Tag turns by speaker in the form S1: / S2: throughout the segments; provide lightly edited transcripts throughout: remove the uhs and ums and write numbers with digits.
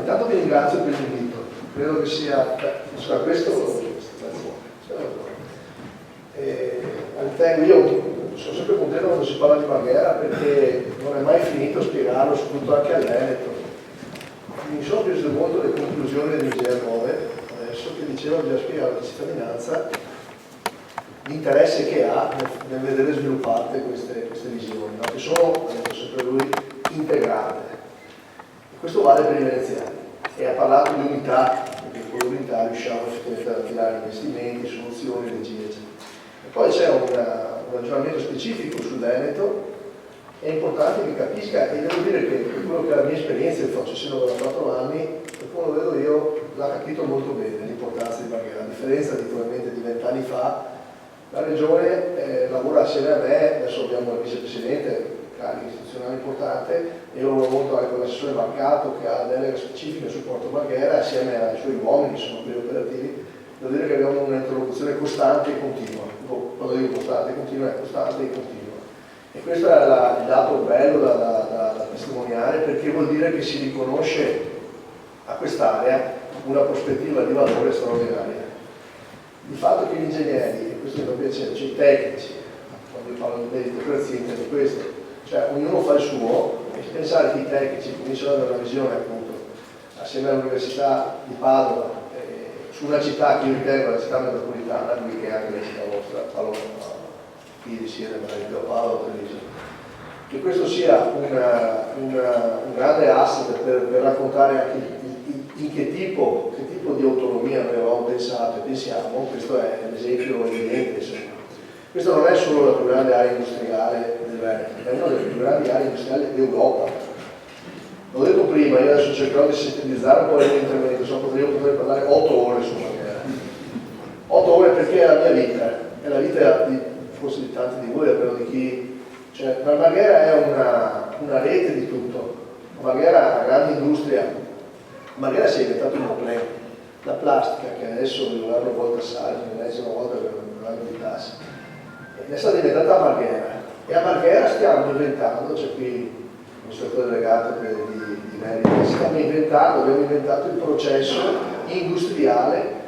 S1: intanto vi ringrazio per l'invito, credo che sia questo. Io sono sempre contento quando si parla di Marghera perché non è mai finito spiegarlo, soprattutto anche al Veneto. Mi sono piaciute molto le conclusioni del Misea 9, adesso, che diceva che bisogna spiegare alla cittadinanza l'interesse che ha nel vedere sviluppate queste visioni, no? Che sono, ha detto sempre lui, integrate. E questo vale per i veneziani. E ha parlato di unità, perché con l'unità riusciamo effettivamente ad attirare investimenti, soluzioni, regie, eccetera. E poi c'è un ragionamento specifico sul Veneto, è importante che capisca, e devo dire che quello che è la mia esperienza, io faccio sino da 4 anni, per come lo vedo io, l'ha capito molto bene l'importanza di Marghera, a differenza di 20 anni fa. La Regione lavora assieme a me, adesso abbiamo il vicepresidente, carica istituzionale importante, io lavoro molto anche con l'assessore Marcato che ha delega specifica sul Porto Marghera, assieme ai suoi uomini, sono quelli operativi. Devo dire che abbiamo un'interlocuzione costante e continua. Quando dico costante e continua, è costante e continua. E questo è il dato bello da testimoniare, perché vuol dire che si riconosce a quest'area una prospettiva di valore straordinaria. Il fatto che gli ingegneri, e questo mi fa piacere, cioè i tecnici, quando io parlo di meritocrazia intendo questo, cioè ognuno fa il suo, e pensare che i tecnici cominciano ad avere una visione appunto assieme all'Università di Padova su una città che io ritengo la città metropolitana, lui che è anche la città vostra, qui risiede magari più a Padova o Treviso, che questo sia un grande asset per raccontare anche in che tipo di autonomia noi avevamo pensato e pensiamo. Questo è l'esempio evidente. Questa non è solo la più grande area industriale del Veneto, è una delle più grandi aree industriali d'Europa. L'ho detto prima, io adesso cercherò di sintetizzare un po' il mio intervento, so potrei parlare 8 ore su Marghera. 8 ore perché è la mia vita, è la vita forse di tanti di voi, almeno di chi... Cioè, Marghera è una rete di tutto. Marghera è una grande industria. Marghera si è inventato un problema. La plastica, che adesso il governo vuole tassare, l'ennesima volta per il governo di tasse, è stata inventata a Marghera. E a Marghera stiamo inventando, c'è qui l'amministratore delegato di Merito, abbiamo inventato il processo industriale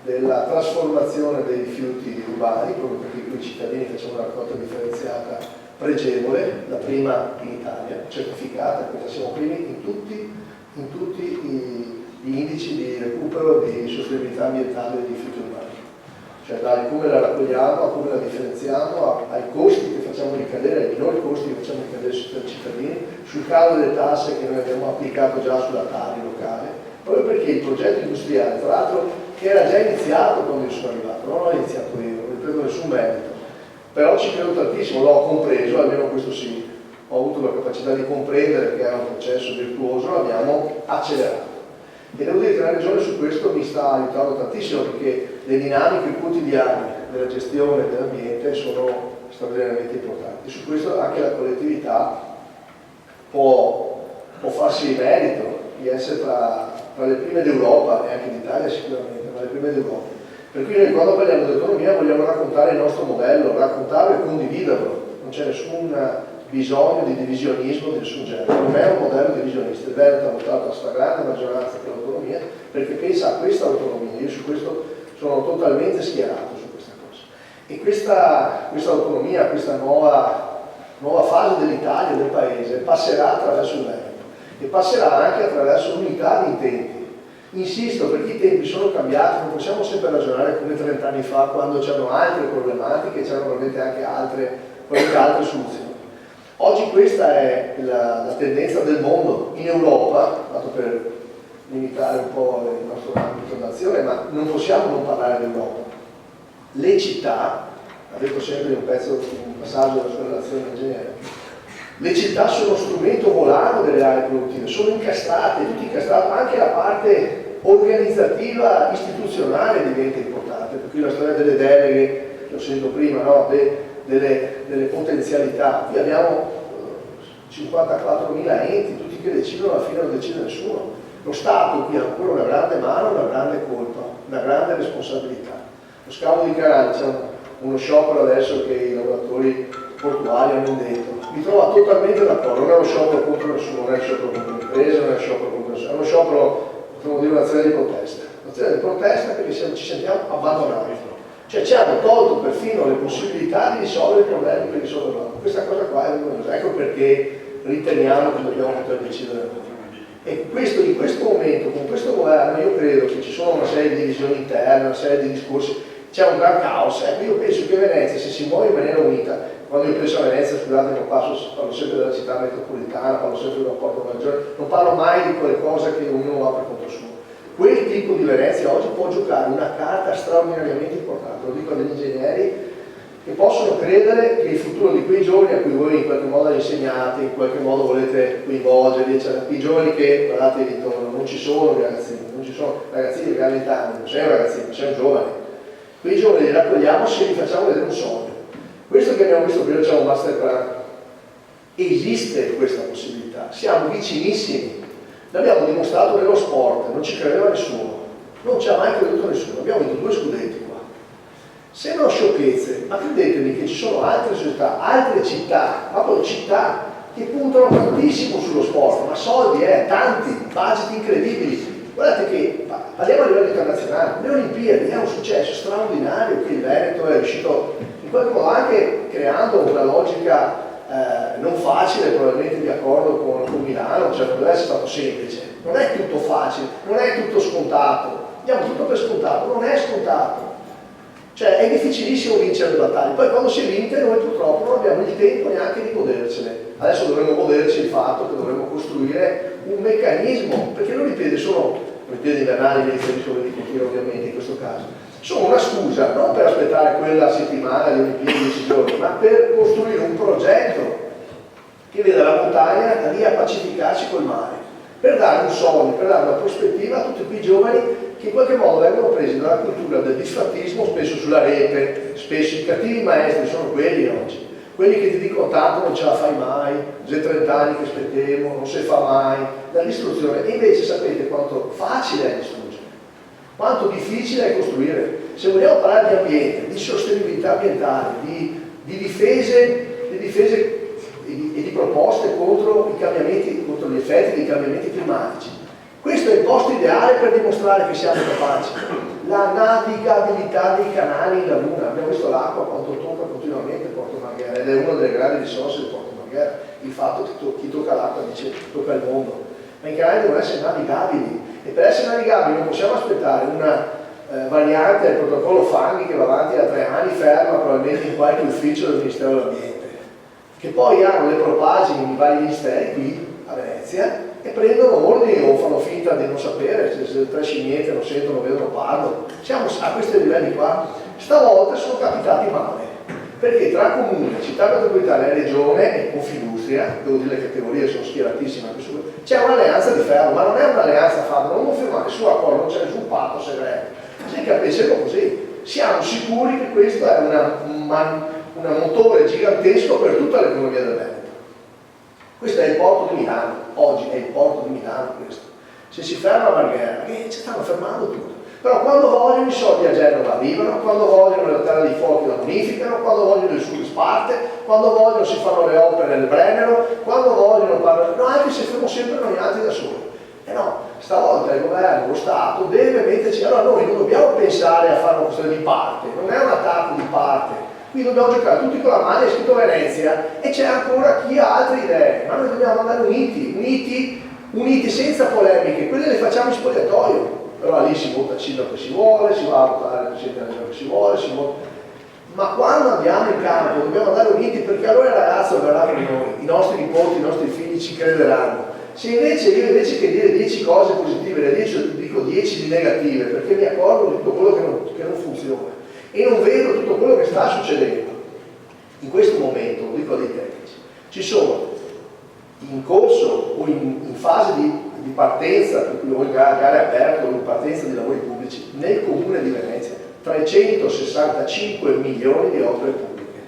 S1: della trasformazione dei rifiuti urbani, proprio perché qui i cittadini facciamo una raccolta differenziata pregevole, la prima in Italia, certificata, quindi siamo primi in tutti gli indici di recupero di sostenibilità ambientale dei rifiuti urbani. Cioè da come la raccogliamo a come la differenziamo, ai costi che facciamo ricadere, ai minori costi che facciamo ricadere sui cittadini, sul calo delle tasse che noi abbiamo applicato già sulla Tari locale, proprio perché il progetto industriale, tra l'altro, che era già iniziato quando io sono arrivato, non l'ho iniziato io, non ripeto nessun merito, però ci credo tantissimo, l'ho compreso, almeno questo sì, ho avuto la capacità di comprendere che era un processo virtuoso, l'abbiamo accelerato. E devo dire che la Regione su questo mi sta aiutando tantissimo, perché le dinamiche quotidiane della gestione dell'ambiente sono straordinariamente importanti. Su questo anche la collettività può farsi merito di essere tra le prime d'Europa, e anche d'Italia sicuramente, tra le prime d'Europa. Per cui noi quando parliamo di autonomia vogliamo raccontare il nostro modello, raccontarlo e condividerlo, non c'è nessun bisogno di divisionismo di nessun genere, non è un modello divisionista. Il Veneto ha votato a stragrande maggioranza per l'autonomia perché pensa a questa autonomia. Io su questo sono totalmente schierato su questa cosa. E questa autonomia, questa nuova fase dell'Italia, del Paese, passerà attraverso il Veneto e passerà anche attraverso l'unità di tempi. Insisto, perché i tempi sono cambiati, non possiamo sempre ragionare come 30 anni fa, quando c'erano altre problematiche e c'erano probabilmente anche altre soluzioni. Oggi questa è la tendenza del mondo, in Europa, dato per limitare un po' il nostro ambito d'azione, ma non possiamo non parlare dell'Europa. Le città, ha detto sempre in un passaggio della sua relazione ingegnere, le città sono strumento volano delle aree produttive, sono incastrate, tutti incastrati, anche la parte organizzativa, istituzionale diventa importante, per cui la storia delle deleghe, che ho sentito prima, no? delle potenzialità. Qui abbiamo 54.000 enti, tutti che decidono, alla fine non decide nessuno. Lo Stato qui ha ancora una grande mano, una grande colpa, una grande responsabilità. Lo scavo di canali, c'è uno sciopero adesso che i lavoratori portuali hanno indetto. Mi trovo totalmente d'accordo, non è uno sciopero contro nessuno, non è uno sciopero contro le imprese, non è uno sciopero contro nessuno, è uno sciopero potremmo dire un'azione di protesta. Un'azione di protesta perché ci sentiamo abbandonati. Cioè ci hanno tolto perfino le possibilità di risolvere i problemi che risolvono. Questa cosa qua è vergognosa. Ecco perché riteniamo che dobbiamo poter decidere noi. E in questo momento, con questo governo, io credo che ci sono una serie di divisioni interne, una serie di discorsi, c'è un gran caos. Io penso che Venezia, se si muove in maniera unita, quando io penso a Venezia, scusate, non parlo sempre della città metropolitana, parlo sempre del rapporto maggiore, non parlo mai di quelle cose che ognuno va per conto suo. Quel tipo di Venezia oggi può giocare una carta straordinariamente importante, lo dico agli ingegneri, che possono credere che il futuro di quei giovani a cui voi in qualche modo insegnate, in qualche modo volete coinvolgerli, eccetera, i giovani che, guardate, intorno, non ci sono ragazzini, non ci sono ragazzini di 20 anni, non sei un ragazzino, sei un giovane. Quei giovani li raccogliamo se li facciamo vedere un sogno. Questo che abbiamo visto prima, c'è un master plan. Esiste questa possibilità, siamo vicinissimi. L'abbiamo dimostrato nello sport, non ci credeva nessuno, non ci ha mai creduto nessuno, abbiamo vinto 2 scudetti qua. Sembrano sciocchezze, ma credetemi che ci sono altre società, altre città, proprio città, che puntano tantissimo sullo sport, ma soldi, tanti, budget incredibili. Guardate che, parliamo a livello internazionale, le Olimpiadi è un successo straordinario che il Veneto è riuscito, in qualche modo anche creando una logica non facile, probabilmente di accordo con Milano, cioè non deve essere stato semplice, non è tutto facile, non è tutto scontato, diamo tutto per scontato, non è scontato, cioè è difficilissimo vincere le battaglie, poi quando si vince noi purtroppo non abbiamo il tempo neanche di godercene, adesso dovremmo goderci il fatto che dovremmo costruire un meccanismo, perché le Olimpiadi sono, le Olimpiadi invernali, le Olimpiadi di continua ovviamente in questo caso, sono una scusa non per aspettare quella settimana di Olimpiadi 10 giorni, ma per costruire un progetto che veda la montagna riappacificarci col mare, per dare un sogno, per dare una prospettiva a tutti quei giovani che in qualche modo vengono presi dalla cultura del disfattismo, spesso sulla rete, spesso i cattivi maestri sono quelli oggi, quelli che ti dicono tanto non ce la fai mai, già 30 anni che aspettiamo, non si fa mai, dall'istruzione, e invece sapete quanto facile è distruggere. Quanto difficile è costruire. Se vogliamo parlare di ambiente, di sostenibilità ambientale, di difese e di proposte contro i cambiamenti, contro gli effetti dei cambiamenti climatici, questo è il posto ideale per dimostrare che siamo capaci. La navigabilità dei canali in laguna, abbiamo visto l'acqua quanto tocca continuamente Porto Marghera ed è una delle grandi risorse di Porto Marghera, il fatto che chi tocca l'acqua dice tocca il mondo, ma i canali devono essere navigabili. E per essere navigabili non possiamo aspettare una variante del protocollo Fanghi che va avanti da 3 anni, ferma probabilmente in qualche ufficio del Ministero dell'Ambiente, che poi hanno le propagini in vari ministeri qui a Venezia e prendono ordini o fanno finta di non sapere, se le 3 scimmiette non sentono, vedono, parlano. Siamo a questi livelli qua. Stavolta sono capitati male, perché tra comune, città metropolitana e regione e Confindustria, devo dire le categorie sono schieratissime anche su, c'è un'alleanza di ferro, ma non è un'alleanza fatta, non firmare nessun accordo, non c'è nessun patto segreto, si capisce così. Siamo sicuri che questo è un motore gigantesco per tutta l'economia del Veneto. Questo è il porto di Milano, oggi è il porto di Milano questo. Se si ferma a Marghera, ci stanno fermando tutto. Però quando vogliono i soldi a Genova arrivano, quando vogliono la terra dei fuochi la bonificano, quando vogliono il sud sparte, quando vogliono si fanno le opere nel Brennero, quando vogliono parlare, no, anche se siamo sempre noi altri da soli. E no, stavolta il governo, lo Stato deve metterci, allora noi non dobbiamo pensare a fare una questione di parte, non è un attacco di parte, qui dobbiamo giocare tutti con la mano, è scritto Venezia e c'è ancora chi ha altre idee, ma noi dobbiamo andare uniti senza polemiche, quelle le facciamo in spogliatoio. Però lì si vota il sindaco che si vuole, si va a votare il presidente della regione che si vuole, si vota. Ma quando andiamo in campo dobbiamo andare uniti perché allora il ragazzo verrà con noi, i nostri nipoti, i nostri figli ci crederanno. Se invece io invece che dire 10 cose positive, le dico 10 di negative, perché mi accorgo di tutto quello che non funziona e non vedo tutto quello che sta succedendo. In questo momento, lo dico dei tecnici, ci sono in corso o in fase di partenza, gare aperte o in partenza di lavori pubblici nel comune di Venezia 365 milioni di opere pubbliche.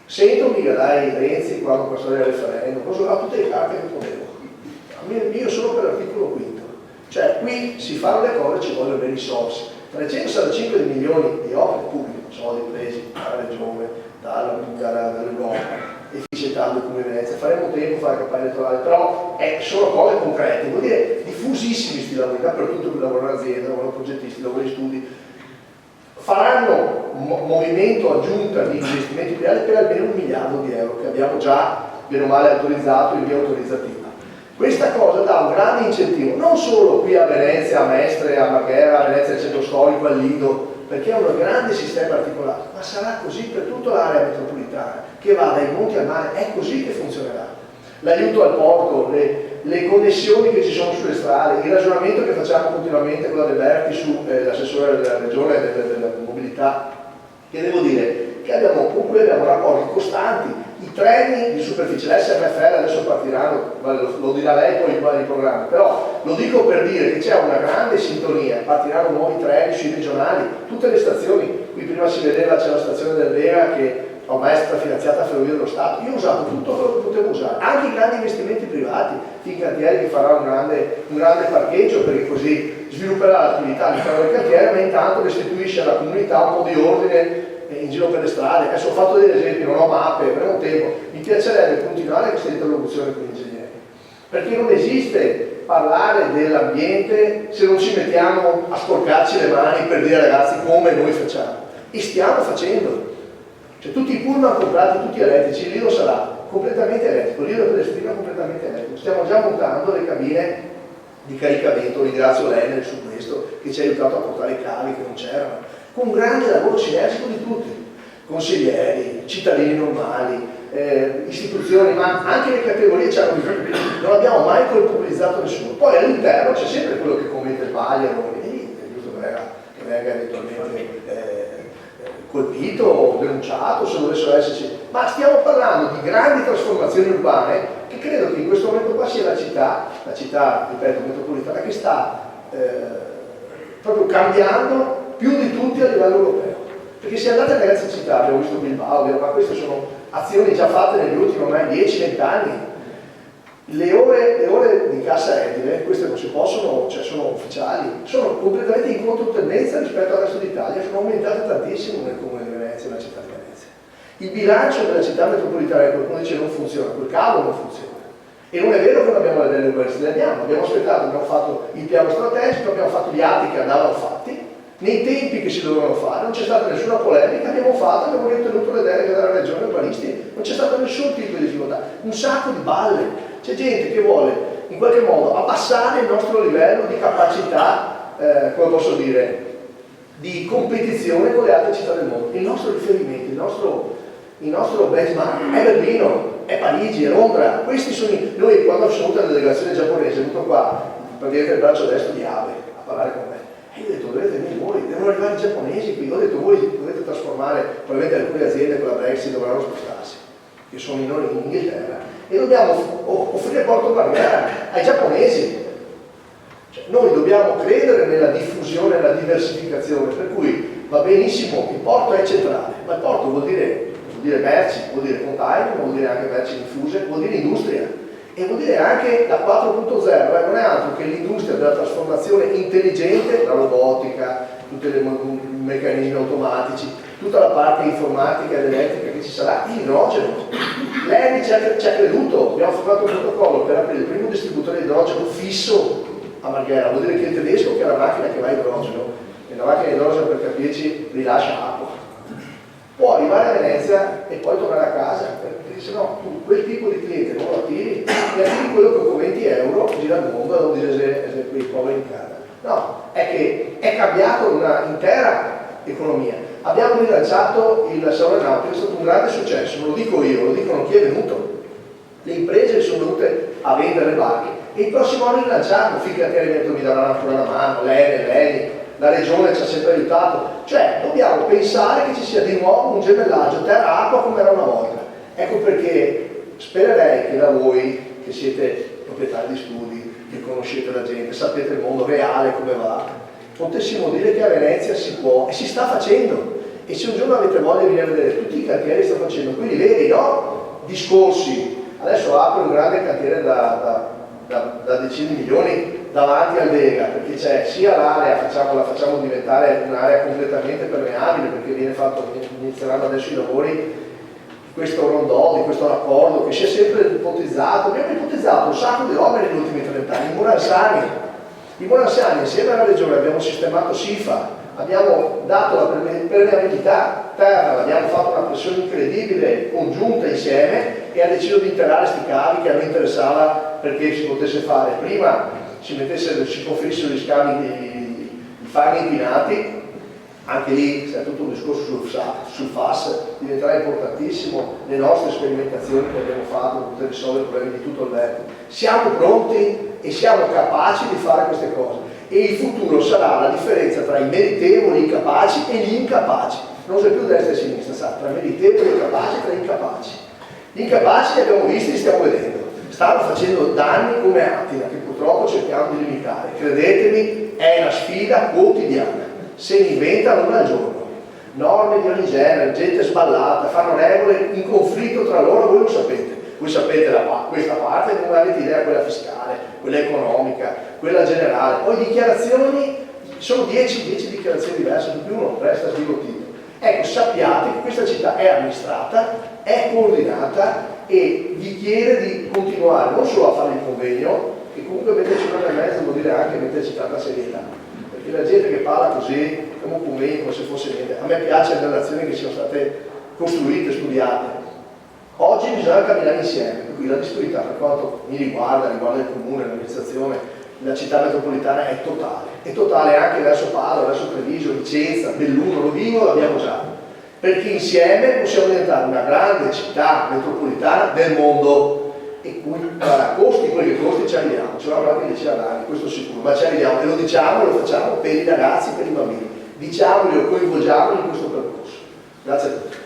S1: Sento mica dai Renzi quando passò il referendum, ho tutte le carte che potevo. Io sono per l'articolo 5, cioè qui si fanno le cose, ci vogliono le risorse. 365 milioni di opere pubbliche, soldi presi dalla regione, dall'Europa, efficientando il comune di Venezia. Faremo tempo a fare campagna elettorale, però sono cose concrete, vuol dire diffusione lavori dappertutto, lavorano in azienda, lavorano progettisti, lavorano in studi, faranno movimento aggiunta di investimenti privati per almeno 1 miliardo di euro che abbiamo già bene o male autorizzato in via autorizzativa. Questa cosa dà un grande incentivo, non solo qui a Venezia, a Mestre, a Marghera, a Venezia al centro storico, al Lido, perché è un grande sistema articolato, ma sarà così per tutta l'area metropolitana, che va dai monti al mare, è così che funzionerà. L'aiuto al porto, le connessioni che ci sono sulle strade, il ragionamento che facciamo continuamente con la De Berti sull'assessore della regione della mobilità, che devo dire che con cui abbiamo rapporti costanti. I treni di superficie, l'SMFR adesso partiranno, lo dirà lei poi in programma, però lo dico per dire che c'è una grande sintonia, partiranno nuovi treni sui regionali, tutte le stazioni, qui prima si vedeva c'è la stazione del Vega che ormai è stata finanziata a Ferrovie dello Stato, io ho usato tutto quello che potevo usare, anche i grandi investimenti privati, Fincantieri che farà un grande parcheggio perché così svilupperà l'attività all'interno del cantiere, ma intanto restituisce alla comunità un po' di ordine in giro per le strade. Adesso ho fatto degli esempi, non ho mappe, avremo tempo, mi piacerebbe continuare questa interlocuzione con gli ingegneri, perché non esiste parlare dell'ambiente se non ci mettiamo a sporcarci le mani per dire ai ragazzi come noi facciamo, e stiamo facendo. Cioè tutti i pullman comprati, tutti elettrici, il Lido sarà completamente elettrico, il Lido Palestrina completamente elettrico, stiamo già montando le cabine di caricamento, ringrazio l'Enel su questo che ci ha aiutato a portare i cavi che non c'erano, con un grande lavoro sinergico di tutti, consiglieri, cittadini normali, istituzioni, ma anche le categorie ci hanno bisogno, non abbiamo mai colpevolizzato nessuno. Poi all'interno c'è sempre quello che commette sbagli, errori, e è giusto che venga eventualmente colpito o denunciato se dovessero esserci, ma stiamo parlando di grandi trasformazioni urbane che credo che in questo momento qua sia la città, ripeto, metropolitana, che sta proprio cambiando più di tutti a livello europeo. Perché se andate nelle altre città, abbiamo visto Bilbao, ma queste sono azioni già fatte negli ultimi ormai 10-20 anni. Le ore di cassa edile, queste non si possono, cioè sono ufficiali, sono completamente in controtendenza rispetto al resto d'Italia, sono aumentate tantissimo nel comune di Venezia, nella città di Venezia. Il bilancio della città metropolitana, qualcuno dice non funziona, quel cavo non funziona. E non è vero che non abbiamo le belle università, le abbiamo aspettato, abbiamo fatto il piano strategico, abbiamo fatto gli atti che andavano fatti, nei tempi che si dovevano fare, non c'è stata nessuna polemica, abbiamo ritenuto le deleghe della regione urbanisti, non c'è stato nessun tipo di difficoltà, un sacco di balle. C'è gente che vuole in qualche modo abbassare il nostro livello di capacità, come posso dire, di competizione con le altre città del mondo. Il nostro riferimento, il nostro benchmark è Berlino, è Parigi, è Londra. Questi sono noi quando sono venuta la delegazione giapponese, sono venuto qua praticamente il braccio destro di Abe a parlare con me. E io ho detto, dovete venire voi, devono arrivare i giapponesi qui. Ho detto, voi dovete trasformare, probabilmente alcune aziende con la Brexit dovranno spostarsi, che sono in Inghilterra, e dobbiamo offrire Porto Marghera ai giapponesi. Cioè, noi dobbiamo credere nella diffusione, nella diversificazione, per cui va benissimo, il porto è centrale, ma il porto vuol dire merci, vuol dire container, vuol dire anche merci diffuse, vuol dire industria. E vuol dire anche la 4.0, non è altro che l'industria della trasformazione intelligente, la robotica, tutti i meccanismi automatici, tutta la parte informatica ed elettrica che ci sarà, l'idrogeno. L'ENI ci ha creduto, abbiamo fatto un protocollo per aprire il primo distributore di idrogeno fisso a Marghera, vuol dire che il tedesco che ha la macchina che va a idrogeno, e la macchina di idrogeno per capirci rilascia acqua, può arrivare a Venezia e poi tornare a casa, perché se no tu quel tipo di cliente non lo attiri, e attiri quello che con 20 euro gira il mondo e non dice quei poveri in casa. No, è che è cambiata una intera economia. Abbiamo rilanciato il salone nautico, è stato un grande successo, non lo dico io, lo dicono chi è venuto. Le imprese sono venute a vendere le barche e il prossimo anno rilanciamo, Fincantieri mi daranno ancora una mano, l'ENI, la regione ci ha sempre aiutato, cioè dobbiamo pensare che ci sia di nuovo un gemellaggio terra-acqua come era una volta. Ecco perché spererei che da voi, che siete proprietari di studi, che conoscete la gente, sapete il mondo reale come va, potessimo dire che a Venezia si può e si sta facendo. E se un giorno avete voglia di venire a vedere tutti i cantieri che sto facendo, quindi veri, no? Discorsi. Adesso apro un grande cantiere da decine di milioni davanti al Vega, perché c'è sia l'area, la facciamo diventare un'area completamente permeabile, perché inizieranno adesso i lavori, questo rondò, di questo raccordo, che si è sempre ipotizzato. Abbiamo ipotizzato un sacco di robe negli ultimi 30 anni, Muransani, In Bonassani, insieme alla Regione, abbiamo sistemato SIFA, abbiamo dato la permeabilità terra, abbiamo fatto una pressione incredibile, congiunta insieme, e ha deciso di interrare questi cavi che a noi interessava perché si potesse fare. Prima si conferissero gli scavi di fanghi inquinati, anche lì c'è tutto un discorso sul FAS, diventerà importantissimo, le nostre sperimentazioni che abbiamo fatto per poter risolvere i problemi di tutto il Veneto. Siamo pronti e siamo capaci di fare queste cose, e il futuro sarà la differenza tra i meritevoli, i capaci e gli incapaci. Non c'è più destra e sinistra, sa, tra meritevoli e capaci e tra incapaci. Gli incapaci li abbiamo visti, li stiamo vedendo, stanno facendo danni come Attila, che purtroppo cerchiamo di limitare. Credetemi, è una sfida quotidiana, se ne inventano una al giorno, norme di ogni genere, gente sballata, fanno regole in conflitto tra loro. Voi lo sapete, questa parte, non avete idea, quella fiscale, quella economica, quella generale. Poi dichiarazioni, sono 10 dichiarazioni diverse, di più uno resta sbigottito. Ecco, sappiate che questa città è amministrata, è coordinata e vi chiede di continuare non solo a fare il convegno, che comunque metterci un anno e mezzo vuol dire anche metterci tanta serietà, perché la gente che parla così, come un convegno, come se fosse niente. A me piace le relazioni che siano state costruite, studiate. Oggi bisogna camminare insieme, per cui la disponibilità, per quanto mi riguarda il comune, l'amministrazione, la città metropolitana è totale anche verso Padova, verso Treviso, Vicenza, Belluno, Rovigo l'abbiamo già, perché insieme possiamo diventare una grande città metropolitana del mondo, e cui costi quelli che costi ci arriviamo, ci vorrà qualche 10 anni, questo sicuro, ma ci arriviamo, e lo diciamo e lo facciamo per i ragazzi, per i bambini, diciamoli o coinvolgiamoli in questo percorso. Grazie a tutti.